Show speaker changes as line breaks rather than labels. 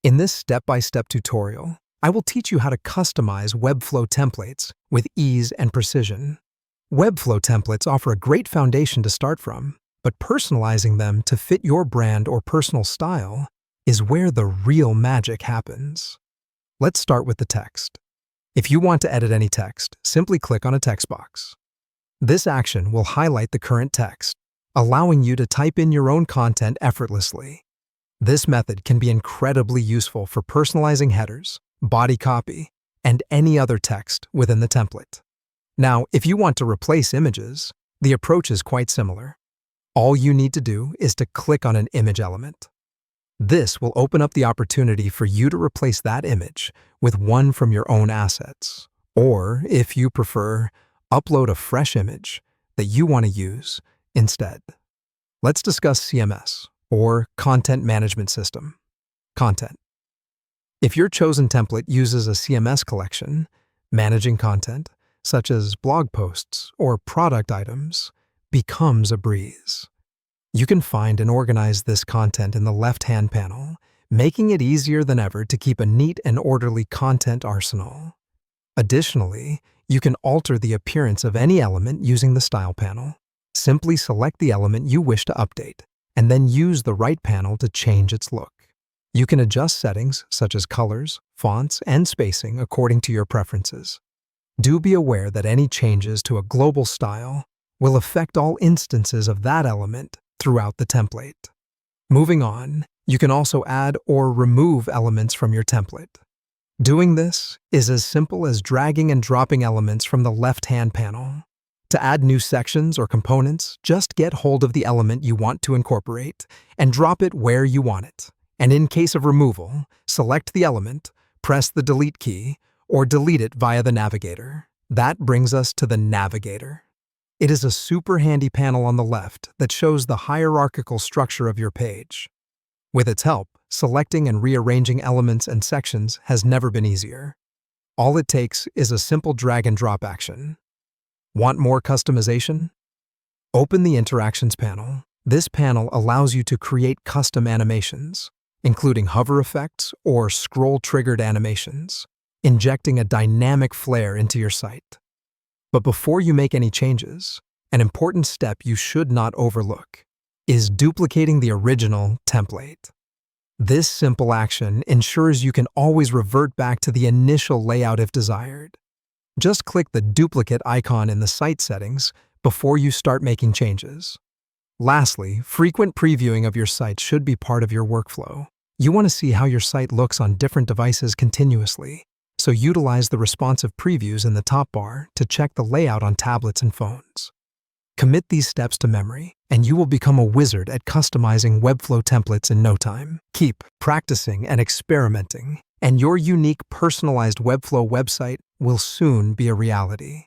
In this step-by-step tutorial, I will teach you how to customize Webflow templates with ease and precision. Webflow templates offer a great foundation to start from, but personalizing them to fit your brand or personal style is where the real magic happens. Let's start with the text. If you want to edit any text, simply click on a text box. This action will highlight the current text, allowing you to type in your own content effortlessly. This method can be incredibly useful for personalizing headers, body copy, and any other text within the template. Now, if you want to replace images, the approach is quite similar. All you need to do is to click on an image element. This will open up the opportunity for you to replace that image with one from your own assets, or, if you prefer, upload a fresh image that you want to use instead. Let's discuss CMS, or Content Management System. Content. If your chosen template uses a CMS collection, managing content, such as blog posts or product items, becomes a breeze. You can find and organize this content in the left-hand panel, making it easier than ever to keep a neat and orderly content arsenal. Additionally, you can alter the appearance of any element using the Style panel. Simply select the element you wish to update, and then use the right panel to change its look. You can adjust settings such as colors, fonts, and spacing according to your preferences. Do be aware that any changes to a global style will affect all instances of that element throughout the template. Moving on, you can also add or remove elements from your template. Doing this is as simple as dragging and dropping elements from the left-hand panel. To add new sections or components, just get hold of the element you want to incorporate and drop it where you want it. And in case of removal, select the element, press the delete key, or delete it via the navigator. That brings us to the navigator. It is a super handy panel on the left that shows the hierarchical structure of your page. With its help, selecting and rearranging elements and sections has never been easier. All it takes is a simple drag and drop action. Want more customization? Open the Interactions panel. This panel allows you to create custom animations, including hover effects or scroll-triggered animations, injecting a dynamic flair into your site. But before you make any changes, an important step you should not overlook is duplicating the original template. This simple action ensures you can always revert back to the initial layout if desired. Just click the duplicate icon in the site settings before you start making changes. Lastly, frequent previewing of your site should be part of your workflow. You want to see how your site looks on different devices continuously, so utilize the responsive previews in the top bar to check the layout on tablets and phones. Commit these steps to memory, and you will become a wizard at customizing Webflow templates in no time. Keep practicing and experimenting, and your unique personalized Webflow website will soon be a reality.